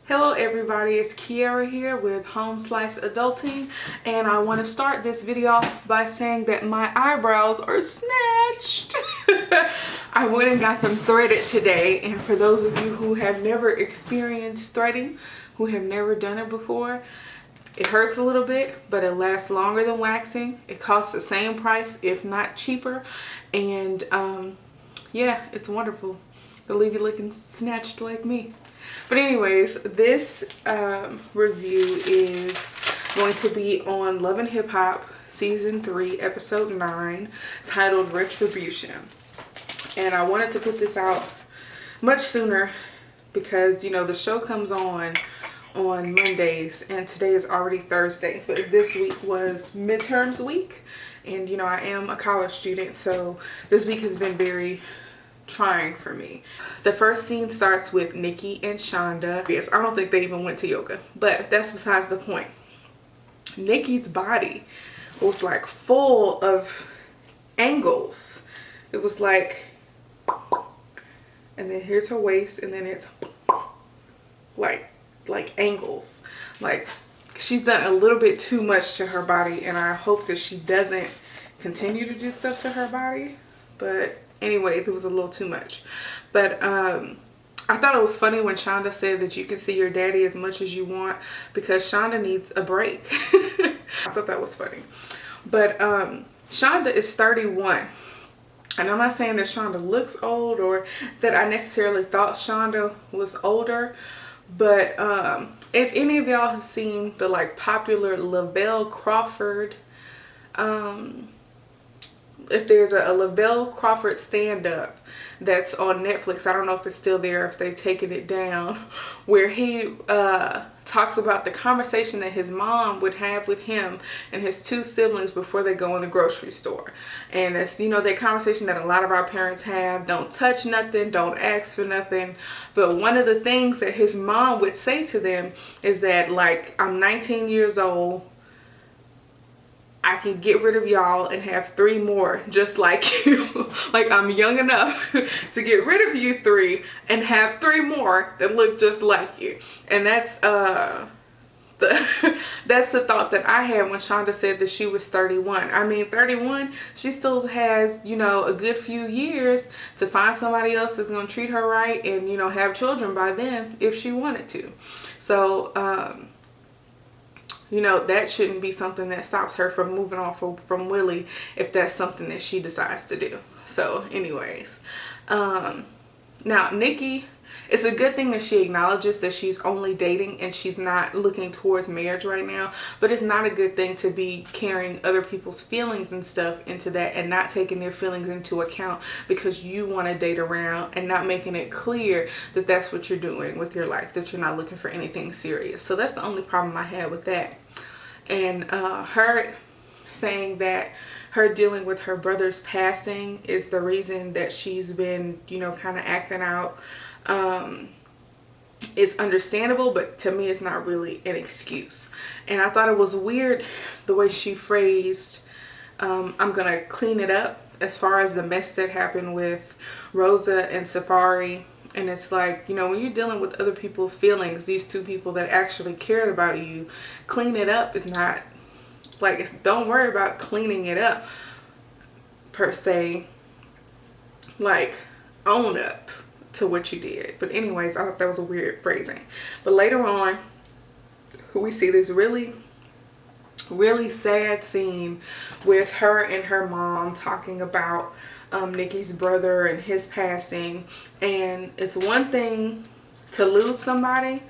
Hello everybody, it's Kiara here with Home Slice Adulting, and I want to start this video off by saying that my eyebrows are snatched. I went and got them threaded today, and for those of you who have never experienced threading, who have never done it before, it hurts a little bit, but it lasts longer than waxing. It costs the same price, if not cheaper, and yeah, it's wonderful. It'll leave you looking snatched like me. But anyways, this review is going to be on Love and Hip Hop Season 3, Episode 9, titled Retribution. And I wanted to put this out much sooner because, you know, the show comes on Mondays and today is already Thursday. But this week was midterms week. And, you know, I am a college student, so this week has been very trying for me. The first scene starts with Nikki and Shonda. Yes, I don't think they even went to yoga, but that's besides the point. Nikki's body was like full of angles. It was like, and then here's her waist, and then it's like angles. Like she's done a little bit too much to her body, and I hope that she doesn't continue to do stuff to her body. But anyways, it was a little too much. But I thought it was funny when Shonda said that you can see your daddy as much as you want because Shonda needs a break. I thought that was funny. But Shonda is 31. And I'm not saying that Shonda looks old or that I necessarily thought Shonda was older. But if any of y'all have seen the like popular Lavelle Crawford, if there's a Lavelle Crawford stand-up that's on Netflix, I don't know if it's still there, if they've taken it down, where he talks about the conversation that his mom would have with him and his two siblings before they go in the grocery store. And it's, you know, that conversation that a lot of our parents have: don't touch nothing, don't ask for nothing. But one of the things that his mom would say to them is that, like, I'm 19 years old, I can get rid of y'all and have 3 more just like you. Like, I'm young enough to get rid of you 3 and have 3 more that look just like you. And that's that's the thought that I had when Shonda said that she was 31. I mean, 31, she still has, you know, a good few years to find somebody else that's going to treat her right and, you know, have children by then if she wanted to. So, you know, that shouldn't be something that stops her from moving on from Willie if that's something that she decides to do. So anyways, now Nikki, it's a good thing that she acknowledges that she's only dating and she's not looking towards marriage right now, but it's not a good thing to be carrying other people's feelings and stuff into that and not taking their feelings into account because you want to date around and not making it clear that that's what you're doing with your life, that you're not looking for anything serious. So that's the only problem I had with that. And her saying that her dealing with her brother's passing is the reason that she's been, you know, kind of acting out, is understandable, but to me it's not really an excuse. And I thought it was weird the way she phrased, I'm gonna clean it up, as far as the mess that happened with Rosa and Safari. And it's like, you know, when you're dealing with other people's feelings, these 2 people that actually care about you, clean it up is not, like, it's, don't worry about cleaning it up per se. Like, own up to what you did. But anyways, I thought that was a weird phrasing. But later on, we see this really sad scene with her and her mom talking about Nikki's brother and his passing. And it's one thing to lose somebody,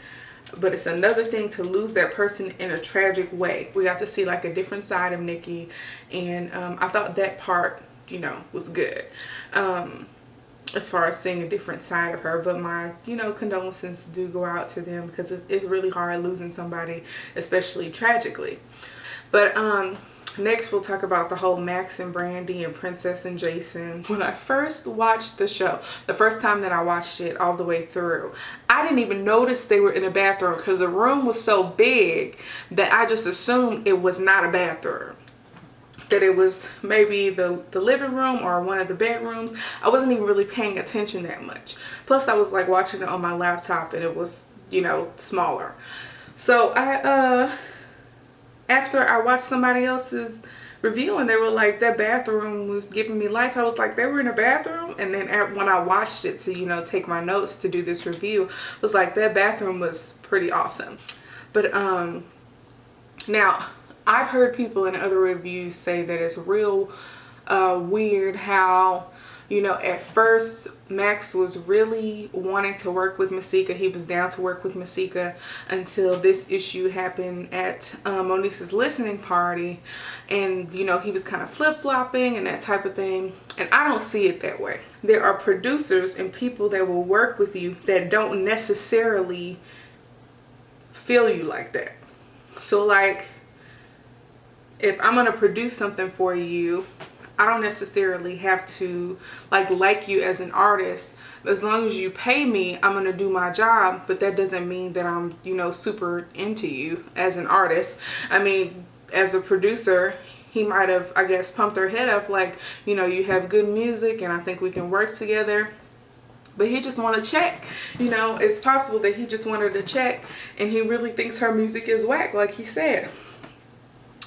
but it's another thing to lose that person in a tragic way. We got to see like a different side of Nikki, and I thought that part, you know, was good as far as seeing a different side of her. But my, you know, condolences do go out to them because it's really hard losing somebody, especially tragically. But next we'll talk about the whole Max and Brandy and Princess and Jason. When I first watched the show, the first time that I watched it all the way through, I didn't even notice they were in a bathroom because the room was so big that I just assumed it was not a bathroom. That it was maybe the living room or one of the bedrooms. I wasn't even really paying attention that much. Plus I was like watching it on my laptop and it was you know, smaller. So after I watched somebody else's review and they were like, that bathroom was giving me life, I was like, they were in a bathroom? And then when I watched it to, you know, take my notes to do this review, I was like, that bathroom was pretty awesome. But now I've heard people in other reviews say that it's real weird how, you know, at first Max was really wanting to work with Masika. He was down to work with Masika until this issue happened at Moniece's listening party, and you know, he was kind of flip-flopping and that type of thing. And I don't see it that way. There are producers and people that will work with you that don't necessarily feel you like that. So like, if I'm gonna produce something for you, I don't necessarily have to like you as an artist. As long as you pay me, I'm gonna do my job, but that doesn't mean that I'm, you know, super into you as an artist. I mean, as a producer, he might have, I guess, pumped her head up like, you know, you have good music and I think we can work together. But he just wanted to check. You know, it's possible that he just wanted to check and he really thinks her music is whack, like he said.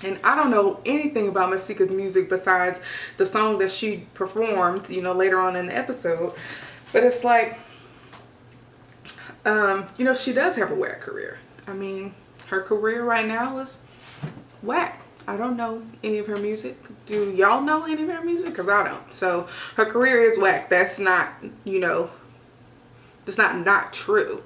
And I don't know anything about Masika's music besides the song that she performed, you know, later on in the episode. But it's like, you know, she does have a whack career. I mean, her career right now is whack. I don't know any of her music. Do y'all know any of her music? Because I don't. So her career is whack. That's not, you know, that's not true.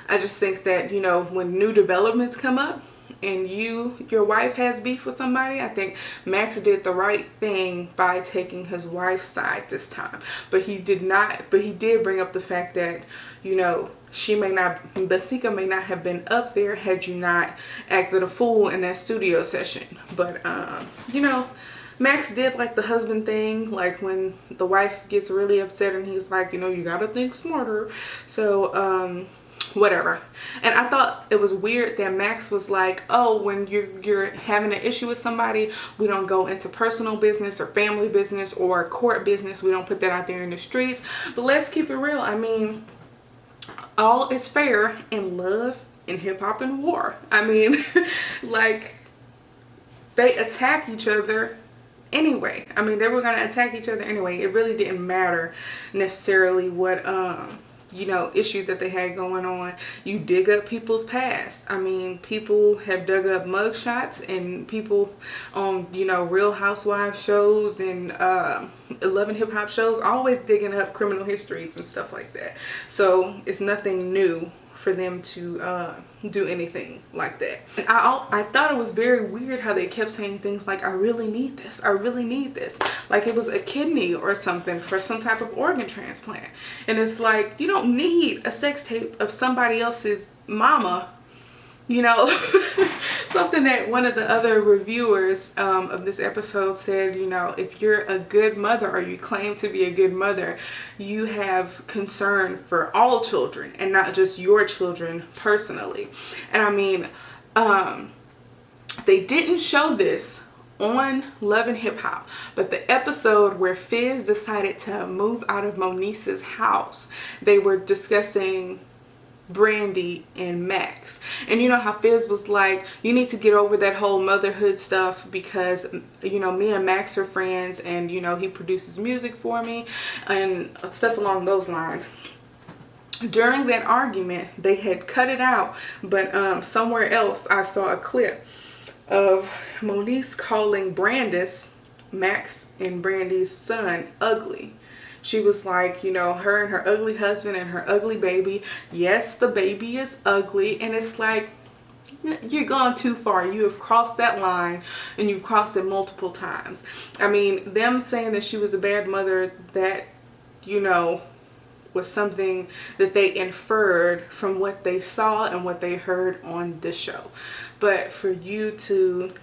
I just think that, you know, when new developments come up, and your wife has beef with somebody, I think Max did the right thing by taking his wife's side this time. But he did bring up the fact that, you know, Masika may not have been up there had you not acted a fool in that studio session. But you know, Max did like the husband thing, like when the wife gets really upset and he's like, you know, you gotta think smarter. So whatever. And I thought it was weird that Max was like, oh, when you're having an issue with somebody, we don't go into personal business or family business or court business. We don't put that out there in the streets. But let's keep it real. I mean, all is fair in love, in hip-hop, and war. I mean, like, they attack each other anyway. I mean, they were going to attack each other anyway. It really didn't matter necessarily what you know, issues that they had going on. You dig up people's past. I mean, people have dug up mugshots, and people on, you know, Real Housewives shows and 11 hip hop shows always digging up criminal histories and stuff like that. So it's nothing new for them to do anything like that. And I thought it was very weird how they kept saying things like, I really need this, I really need this, like it was a kidney or something for some type of organ transplant. And it's like, you don't need a sex tape of somebody else's mama, you know. Something that one of the other reviewers of this episode said, you know, if you're a good mother or you claim to be a good mother, you have concern for all children and not just your children personally. And I mean, they didn't show this on Love and Hip Hop, but the episode where Fizz decided to move out of Moniece's house, they were discussing Brandy and Max. And you know how Fizz was like, you need to get over that whole motherhood stuff because, you know, me and Max are friends and, you know, he produces music for me and stuff along those lines. During that argument, they had cut it out, but somewhere else I saw a clip of Moniece calling Brandis, Max and Brandy's son, ugly. She was like, you know, her and her ugly husband and her ugly baby. Yes, the baby is ugly. And it's like, you're gone too far. You have crossed that line and you've crossed it multiple times. I mean, them saying that she was a bad mother, that, you know, was something that they inferred from what they saw and what they heard on the show. But for you to,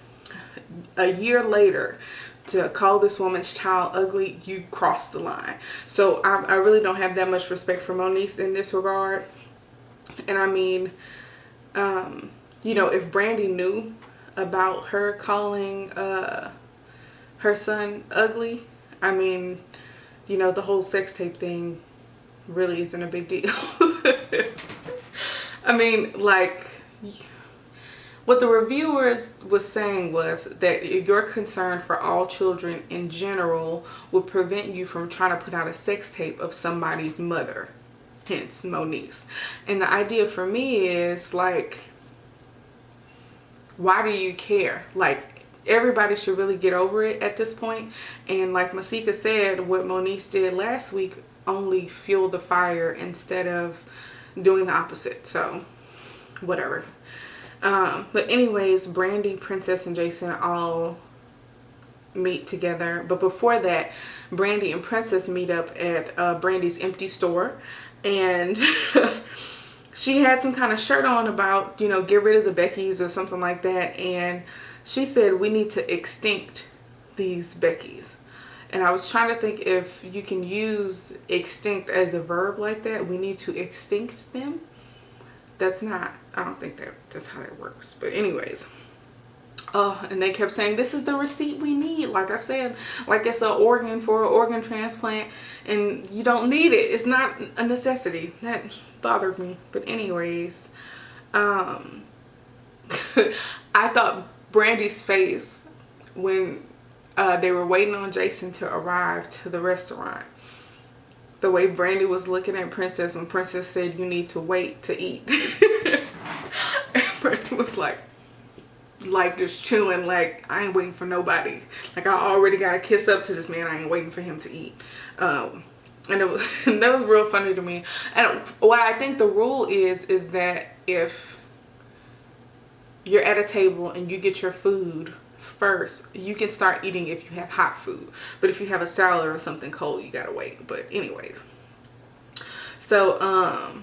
a year later, to call this woman's child ugly, you crossed the line. So I really don't have that much respect for Moniece in this regard. And I mean, you know, if Brandy knew about her calling her son ugly, I mean, you know, the whole sex tape thing really isn't a big deal. I mean, like, what the reviewers was saying was that your concern for all children in general would prevent you from trying to put out a sex tape of somebody's mother, hence Moniece. And the idea for me is like, why do you care? Like, everybody should really get over it at this point. And like Masika said, what Moniece did last week only fueled the fire instead of doing the opposite. So whatever. But anyways, Brandy, Princess, and Jason all meet together. But before that, Brandy and Princess meet up at Brandy's empty store. And she had some kind of shirt on about, you know, get rid of the Beckys or something like that. And she said, we need to extinct these Beckys. And I was trying to think if you can use extinct as a verb like that. We need to extinct them. That's not, I don't think that's how that works. But anyways, and they kept saying, this is the receipt we need. Like I said, like it's an organ for an organ transplant and you don't need it. It's not a necessity. That bothered me. But anyways, I thought Brandy's face when they were waiting on Jason to arrive to the restaurant, the way Brandy was looking at Princess when Princess said, you need to wait to eat. And Brandy was like just chewing, like, I ain't waiting for nobody. Like, I already got a kiss up to this man. I ain't waiting for him to eat. And that was real funny to me. And what I think the rule is that if you're at a table and you get your food first, you can start eating if you have hot food. But if you have a salad or something cold, you gotta wait. But anyways, so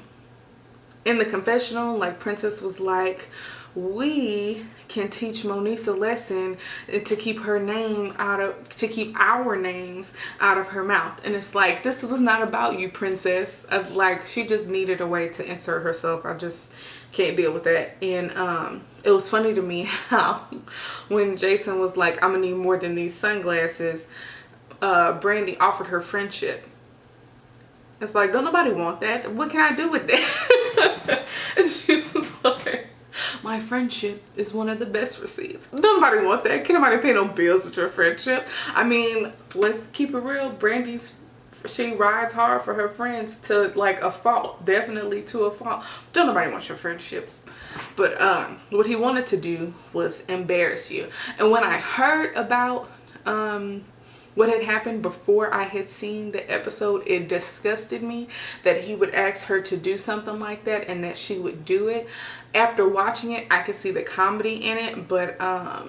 in the confessional, like, Princess was like, we can teach Moniece a lesson to keep her name to keep our names out of her mouth. And it's like, this was not about you, Princess. Like, she just needed a way to insert herself. I just can't deal with that. And it was funny to me how when Jason was like, I'm gonna need more than these sunglasses, Brandy offered her friendship. It's like, don't nobody want that. What can I do with that? And she was like, my friendship is one of the best receipts. Nobody want that. Can nobody pay no bills with your friendship? I mean, let's keep it real. She rides hard for her friends to like a fault. Definitely to a fault. Don't nobody want your friendship. But what he wanted to do was embarrass you. And when I heard about what had happened before I had seen the episode, it disgusted me that he would ask her to do something like that and that she would do it. After watching it, I could see the comedy in it, but I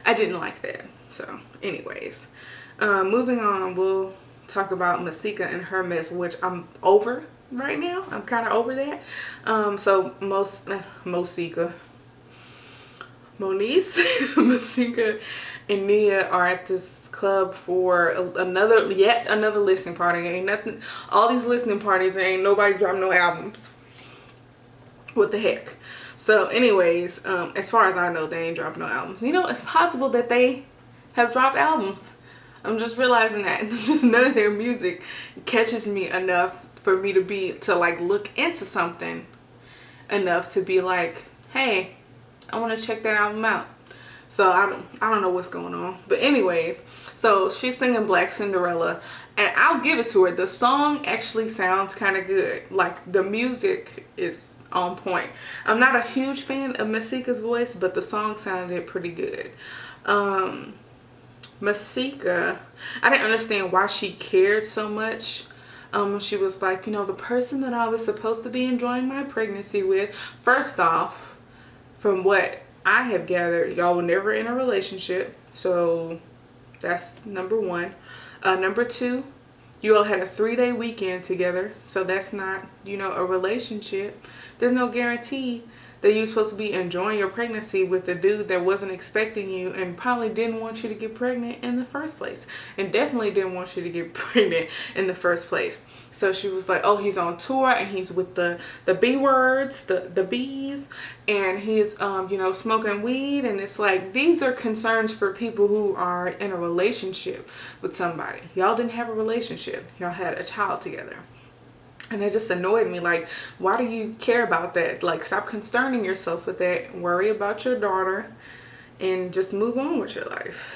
didn't like that. So anyways, moving on, we'll talk about Masika and her mess, which I'm over right now. I'm kind of over that. So Moniece, Masika, and Nia are at this club for yet another listening party. Ain't nothing, all these listening parties, ain't nobody dropping no albums. What the heck? So anyways, as far as I know, they ain't dropping no albums. You know, it's possible that they have dropped albums. I'm just realizing that just none of their music catches me enough for me to like look into something enough to be like, hey, I want to check that album out. So I don't know what's going on. But anyways, so she's singing Black Cinderella, and I'll give it to her. The song actually sounds kind of good. Like, the music is on point. I'm not a huge fan of Masika's voice, but the song sounded pretty good. Masika, I didn't understand why she cared so much. She was like, you know, the person that I was supposed to be enjoying my pregnancy with. First off, from what I have gathered, y'all were never in a relationship. So that's number one. Number two, you all had a 3-day weekend together. So that's not, you know, a relationship. There's no guarantee that you're supposed to be enjoying your pregnancy with a dude that wasn't expecting you and probably didn't want you to get pregnant in the first place, and definitely didn't want you to get pregnant in the first place. So she was like, oh, he's on tour and he's with the B words, the B's, and he's you know, smoking weed. And it's like, these are concerns for people who are in a relationship with somebody. Y'all didn't have a relationship, y'all had a child together. And it just annoyed me. Like, why do you care about that? Like, stop concerning yourself with that. Worry about your daughter and just move on with your life.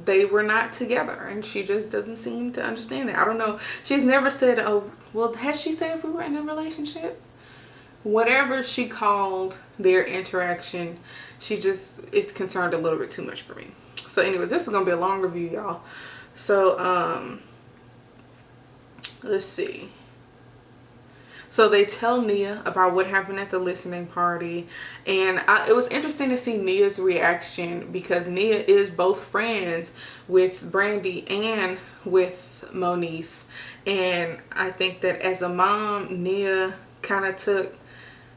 They were not together, and she just doesn't seem to understand that. I don't know. She's never said, oh, well, has she said we were in a relationship? Whatever she called their interaction, she just is concerned a little bit too much for me. So anyway, this is gonna be a long review, y'all. So let's see. So they tell Nia about what happened at the listening party, and it was interesting to see Nia's reaction, because Nia is both friends with Brandy and with Moniece, and I think that as a mom, Nia kind of took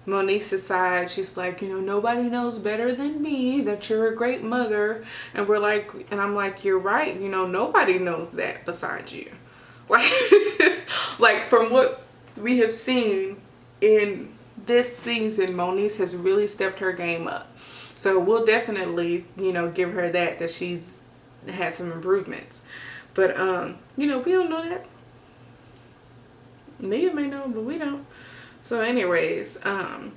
Moniece's side. She's like, you know, nobody knows better than me that you're a great mother. And we're like, and I'm like, you're right, you know, nobody knows that besides you. Like, like from what we have seen in this season, Moniece has really stepped her game up. So we'll definitely, you know, give her that she's had some improvements. But you know, we don't know that. Nia may know, but we don't. So anyways, I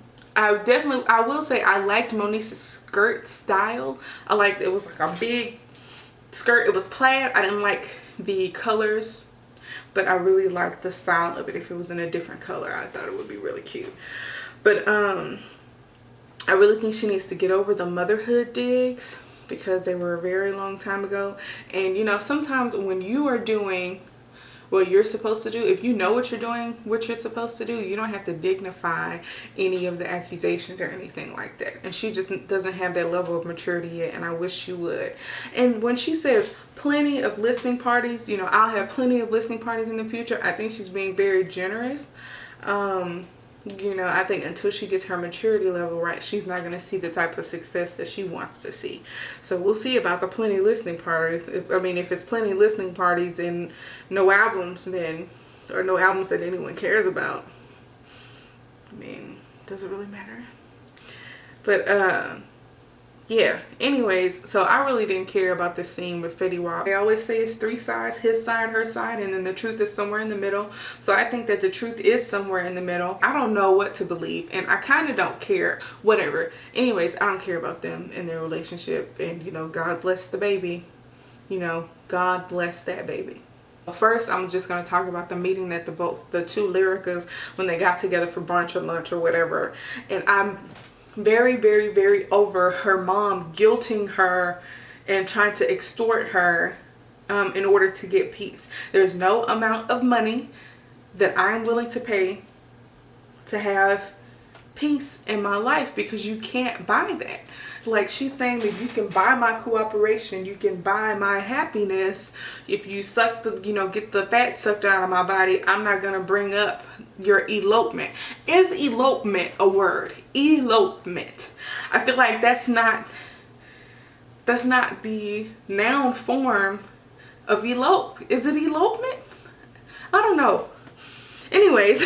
will say I liked Moniece's skirt style. I liked, it was like a big skirt. It was plaid. I didn't like the colors, but I really liked the style of it. If it was in a different color, I thought it would be really cute. But I really think she needs to get over the motherhood digs, because they were a very long time ago. And you know, sometimes when you are doing what you're supposed to do, if you know what you're doing, what you're supposed to do, you don't have to dignify any of the accusations or anything like that. And she just doesn't have that level of maturity yet, and I wish she would. And when she says plenty of listening parties, you know, I'll have plenty of listening parties in the future, I think she's being very generous. You know, I think until she gets her maturity level right, she's not going to see the type of success that she wants to see. So we'll see about the plenty listening parties. If it's plenty listening parties and no albums, then, or no albums that anyone cares about, I mean, does it really matter? But yeah, anyways, so I really didn't care about this scene with Fetty Wap. They always say it's three sides, his side, her side, and then the truth is somewhere in the middle. So I think that the truth is somewhere in the middle. I don't know what to believe, and I kind of don't care. Whatever. Anyways, I don't care about them and their relationship, and you know, God bless the baby. You know, God bless that baby. First, I'm just going to talk about the meeting that the two Lyricas, when they got together for brunch or lunch or whatever. And I'm very, very, very over her mom guilting her and trying to extort her in order to get peace. There's no amount of money that I'm willing to pay to have peace in my life, because you can't buy that. Like, she's saying that you can buy my cooperation, you can buy my happiness if you suck the, you know, get the fat sucked out of my body. I'm not gonna bring up your elopement. Is elopement a word? Elopement. I feel like that's not the noun form of elope. Is it elopement? I don't know. Anyways,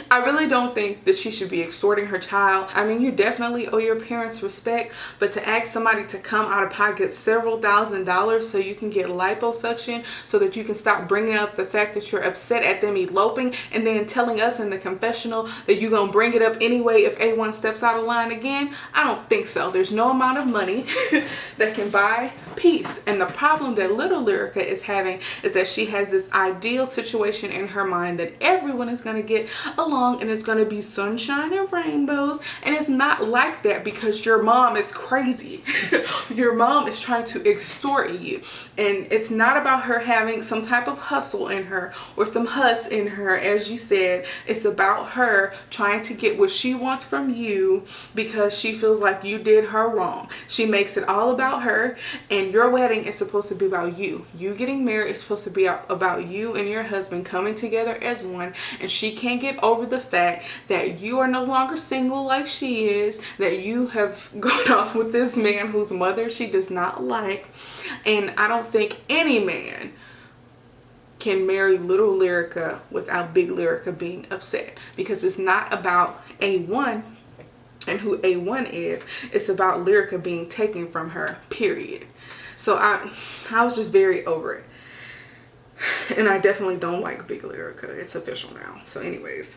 I really don't think that she should be extorting her child. I mean, you definitely owe your parents respect, but to ask somebody to come out of pocket several $1,000s so you can get liposuction, so that you can stop bringing up the fact that you're upset at them eloping, and then telling us in the confessional that you're gonna bring it up anyway if A1 steps out of line again, I don't think so. There's no amount of money that can buy peace. And the problem that little Lyrica is having is that she has this ideal situation in her mind that everyone is going to get along and it's going to be sunshine and rainbows, and it's not like that, because your mom is crazy. Your mom is trying to extort you, and it's not about her having some type of hustle in her or some huss in her, as you said. It's about her trying to get what she wants from you because she feels like you did her wrong. She makes it all about her, and your wedding is supposed to be about you. You getting married is supposed to be about you and your husband coming together as one, and she can't get over the fact that you are no longer single like she is, that you have gone off with this man whose mother she does not like. And I don't think any man can marry little Lyrica without big Lyrica being upset, because it's not about A1 and who A1 is. It's about Lyrica being taken from her, period. So I was just very over it. And I definitely don't like Big Lyrica. It's official now. So anyways,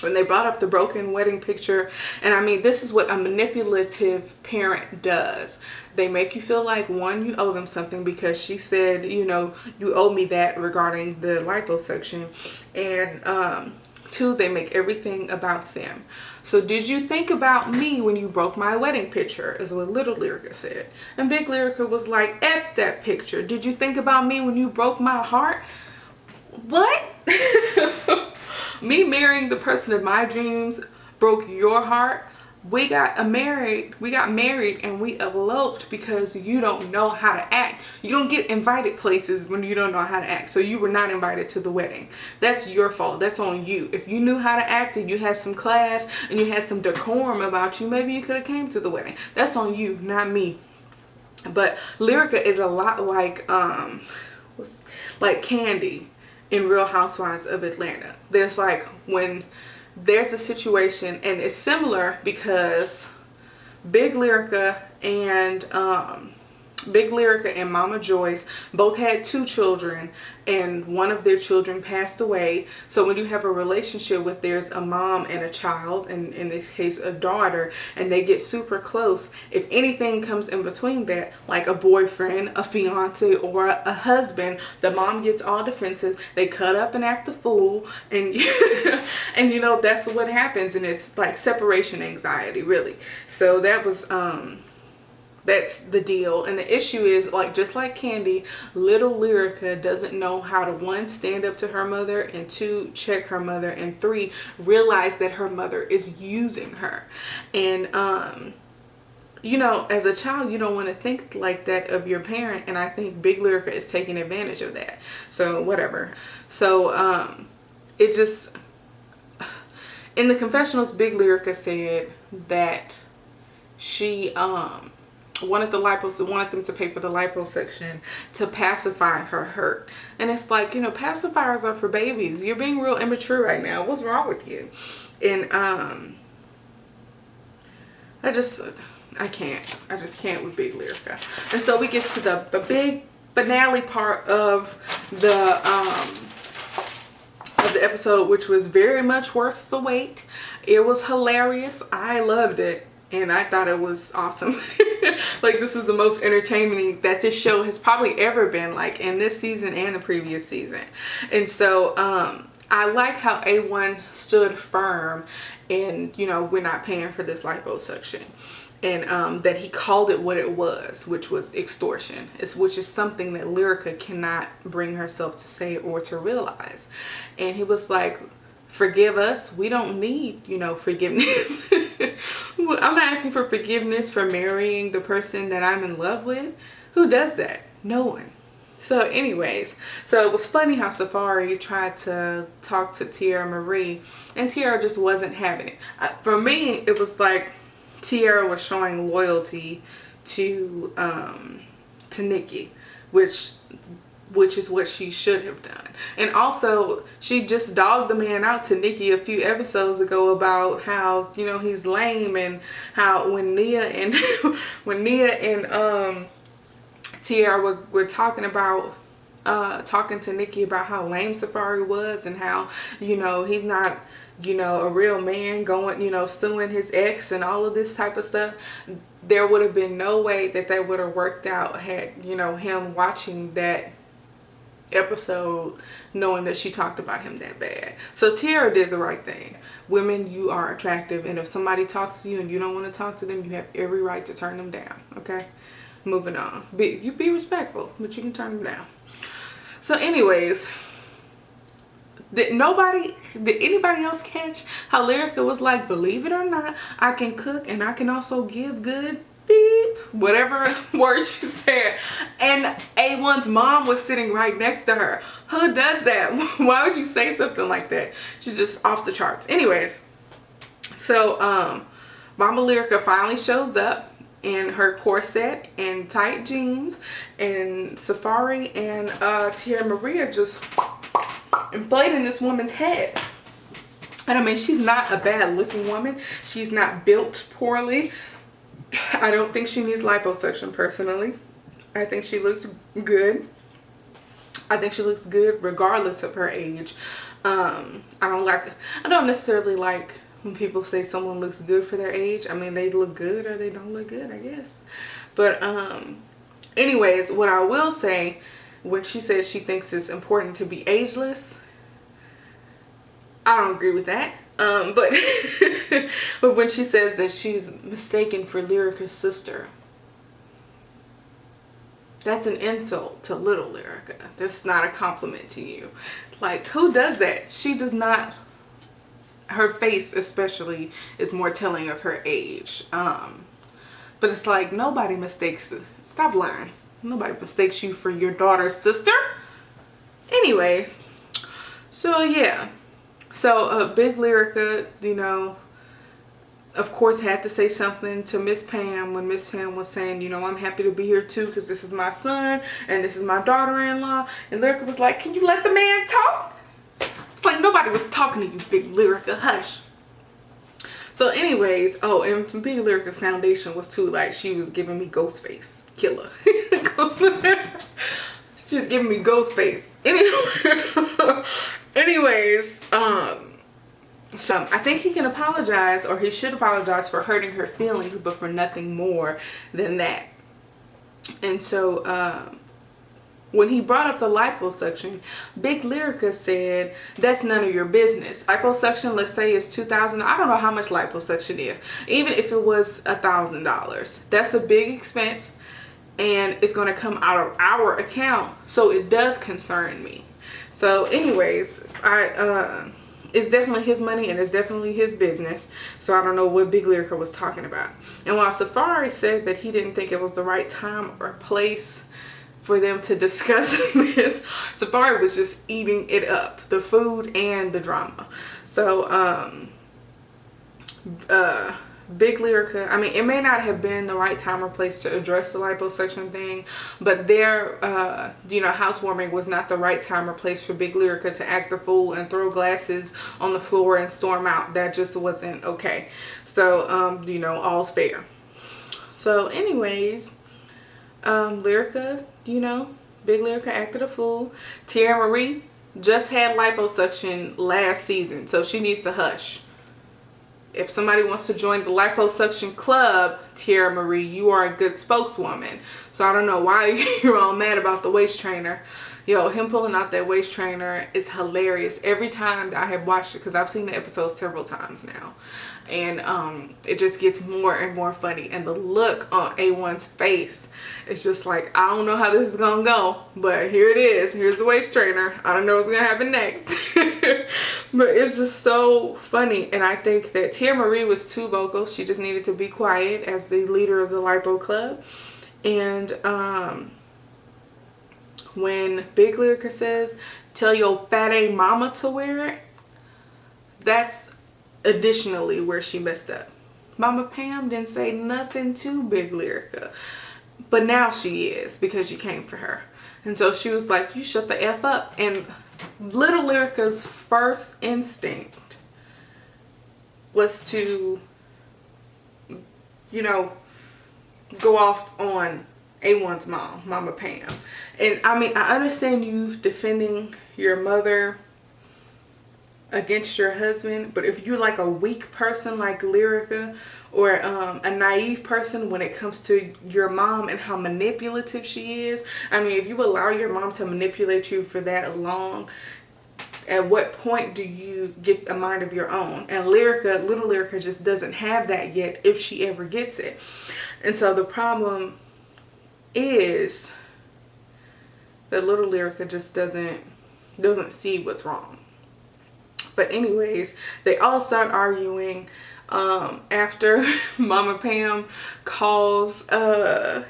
when they brought up the broken wedding picture, and I mean, this is what a manipulative parent does. They make you feel like, one, you owe them something because she said, you know, you owe me that regarding the liposuction. And two, they make everything about them. So did you think about me when you broke my wedding picture, is what Little Lyrica said. And Big Lyrica was like, F that picture. Did you think about me when you broke my heart? What? Me marrying the person of my dreams broke your heart? We got married and we eloped because you don't know how to act. You don't get invited places when you don't know how to act. So you were not invited to the wedding. That's your fault. That's on you. If you knew how to act and you had some class and you had some decorum about you, maybe you could have came to the wedding. That's on you, not me. But Lyrica is a lot like Candy in Real Housewives of Atlanta. There's like, when there's a situation, and it's similar because Big Lyrica and Mama Joyce both had 2 children, and one of their children passed away. So when you have a relationship with, there's a mom and a child, and in this case a daughter, and they get super close, if anything comes in between that, like a boyfriend, a fiance, or a husband, the mom gets all defensive. They cut up and act a fool, and and you know, that's what happens. And it's like separation anxiety, really. So that was that's the deal. And the issue is, like, just like Candy, Little Lyrica doesn't know how to, 1, stand up to her mother, and 2, check her mother, and 3, realize that her mother is using her. And you know, as a child, you don't want to think like that of your parent, and I think Big Lyrica is taking advantage of that. So whatever. So it just, in the confessionals, Big Lyrica said that she wanted them to pay for the liposuction to pacify her hurt. And it's like, you know, pacifiers are for babies. You're being real immature right now. What's wrong with you? And I just can't with Big Lyrica. And so we get to the big finale part of the episode, which was very much worth the wait. It was hilarious. I loved it. And I thought it was awesome. Like, this is the most entertaining that this show has probably ever been, like, in this season and the previous season. And so I like how A1 stood firm and, you know, we're not paying for this liposuction. And that he called it what it was, which was extortion, which is something that Lyrica cannot bring herself to say or to realize. And he was like, forgive us. We don't need, you know, forgiveness. I'm not asking for forgiveness for marrying the person that I'm in love with. Who does that? No one. So anyways, so it was funny how Safaree tried to talk to Tierra Marie, and Tierra just wasn't having it. For me, it was like Tierra was showing loyalty to Nikki, which is what she should have done. And also, she just dogged the man out to Nikki a few episodes ago about how, you know, he's lame, and how when Nia and Tierra were talking about talking to Nikki about how lame Safaree was, and how, you know, he's not, you know, a real man, going, you know, suing his ex and all of this type of stuff. There would have been no way that would have worked out had, you know, him watching that episode knowing that she talked about him that bad. So Tierra did the right thing. Women, you are attractive, and if somebody talks to you and you don't want to talk to them, you have every right to turn them down. Okay, moving on. You be respectful, but you can turn them down. So anyways, did anybody else catch how Lyrica was like, believe it or not, I can cook and I can also give good beep, whatever words she said, and A1's mom was sitting right next to her. Who does that? Why would you say something like that? She's just off the charts. Anyways, so Mama Lyrica finally shows up in her corset and tight jeans, and Safaree and Tierra Maria just inflating this woman's head. And I mean, she's not a bad looking woman. She's not built poorly. I don't think she needs liposuction personally. I think she looks good. I think she looks good regardless of her age. I don't necessarily like when people say someone looks good for their age. I mean, they look good or they don't look good, I guess. But anyways, what I will say, when she says she thinks it's important to be ageless, I don't agree with that. But but when she says that she's mistaken for Lyrica's sister, that's an insult to little Lyrica. That's not a compliment to you. Like, who does that? She does not. Her face especially is more telling of her age. But it's like, nobody mistakes, stop lying. Nobody mistakes you for your daughter's sister. Anyways, so yeah. So Big Lyrica, you know, of course had to say something to Miss Pam when Miss Pam was saying, you know, I'm happy to be here too because this is my son and this is my daughter-in-law. And Lyrica was like, can you let the man talk? It's like, nobody was talking to you, Big Lyrica, hush. So anyways, oh, and Big Lyrica's foundation was too, like, she was giving me Ghostface Killer. She was giving me Ghostface. Anyways, so I think he can apologize, or he should apologize for hurting her feelings, but for nothing more than that. And so when he brought up the liposuction, Big Lyrica said, that's none of your business. Liposuction, let's say, is $2,000. I don't know how much liposuction is. Even if it was $1,000, that's a big expense, and it's going to come out of our account. So it does concern me. So anyways, it's definitely his money and it's definitely his business. So I don't know what Big Lyrica was talking about. And while Safaree said that he didn't think it was the right time or place for them to discuss this, Safaree was just eating it up, the food and the drama. So Big Lyrica, I mean, it may not have been the right time or place to address the liposuction thing, but their you know, housewarming was not the right time or place for Big Lyrica to act the fool and throw glasses on the floor and storm out. That just wasn't okay. So you know, all's fair. So anyways, Lyrica, you know, Big Lyrica acted a fool. Tierra Marie just had liposuction last season, so she needs to hush. If somebody wants to join the liposuction club, Tierra Marie, you are a good spokeswoman. So I don't know why you're all mad about the waist trainer. Yo, him pulling out that waist trainer is hilarious every time that I have watched it, because I've seen the episode several times now. And it just gets more and more funny. And the look on A1's face is just like, I don't know how this is gonna go, but here it is. Here's the waist trainer. I don't know what's gonna happen next. But it's just so funny. And I think that Tierra Marie was too vocal. She just needed to be quiet as the leader of the lipo club. And when Big Lyrica says, tell your fat A mama to wear it, that's additionally where she messed up. Mama Pam didn't say nothing to Big Lyrica, but now she is, because you came for her. And so she was like, you shut the F up. And little Lyrica's first instinct was to, you know, go off on A1's mom, Mama Pam. And I mean, I understand you defending your mother against your husband, but if you're like a weak person like Lyrica, or a naive person when it comes to your mom and how manipulative she is, I mean, if you allow your mom to manipulate you for that long, at what point do you get a mind of your own? And Lyrica, little Lyrica, just doesn't have that yet, if she ever gets it. And so the problem is that little Lyrica just doesn't see what's wrong. But anyways, they all start arguing after Mama Pam calls Mama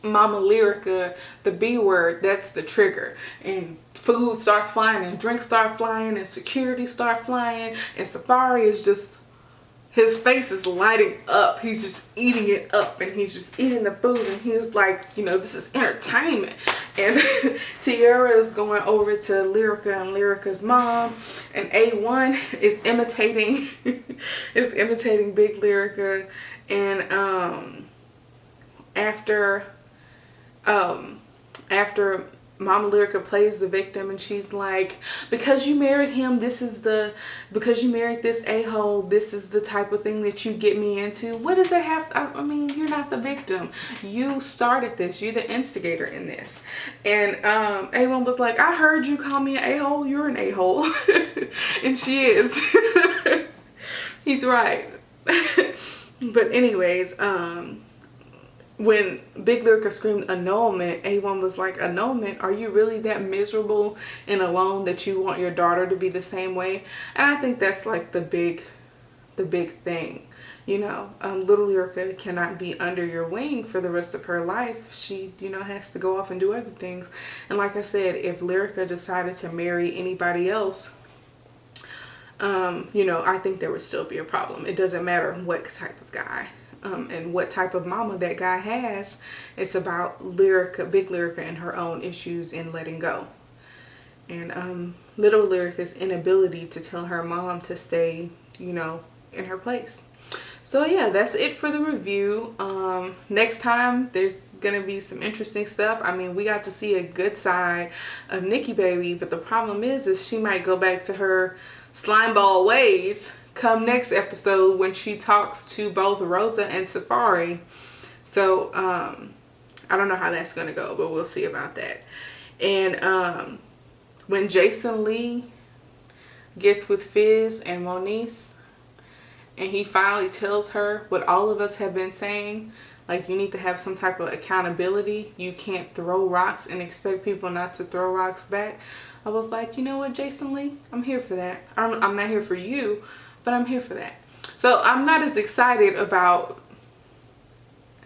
Lyrica the B word. That's the trigger, and food starts flying and drinks start flying and security start flying, and Safaree is just, his face is lighting up. He's just eating it up, and he's just eating the food, and he's like, you know, this is entertainment. And Tierra is going over to Lyrica and Lyrica's mom, and A1 is imitating Big Lyrica. And after Mama Lyrica plays the victim, and she's like, because you married him, because you married this a-hole, this is the type of thing that you get me into. What does that have? I mean, you're not the victim. You started this. You're the instigator in this. And A1 was like, I heard you call me an a-hole. You're an a-hole. And she is. He's right. But anyways, when Big Lyrica screamed annulment, A1 was like, annulment? Are you really that miserable and alone that you want your daughter to be the same way? And I think that's like the big thing. You know, little Lyrica cannot be under your wing for the rest of her life. She, you know, has to go off and do other things. And like I said, if Lyrica decided to marry anybody else, you know, I think there would still be a problem. It doesn't matter what type of guy and what type of mama that guy has. It's about Lyrica, Big Lyrica, and her own issues in letting go. And little Lyrica's inability to tell her mom to stay, you know, in her place. So yeah, that's it for the review. Next time there's gonna be some interesting stuff. I mean, we got to see a good side of Nikki Baby, but the problem is she might go back to her slimeball ways come next episode when she talks to both Rosa and Safari. So I don't know how that's gonna go, but we'll see about that. And when Jason Lee gets with Fizz and Moniece, and he finally tells her what all of us have been saying, like, you need to have some type of accountability. You can't throw rocks and expect people not to throw rocks back. I was like, you know what, Jason Lee? I'm here for that. I'm not here for you, but I'm here for that. So I'm not as excited about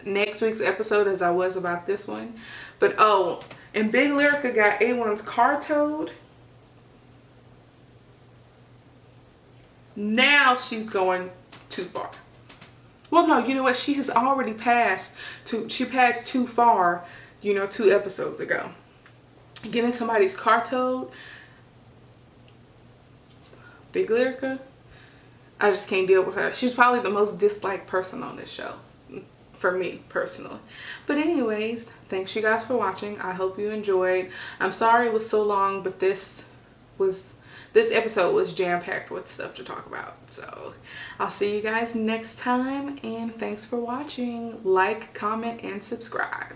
next week's episode as I was about this one. But oh, and Big Lyrica got A1's car towed. Now she's going too far. Well, no, you know what? She has already passed she passed too far, you know, 2 episodes ago. Getting somebody's car towed. Big Lyrica, I just can't deal with her. She's probably the most disliked person on this show, for me personally. But anyways, thanks you guys for watching. I hope you enjoyed. I'm sorry it was so long, but this episode was jam-packed with stuff to talk about. So I'll see you guys next time, and thanks for watching. Like, comment, and subscribe.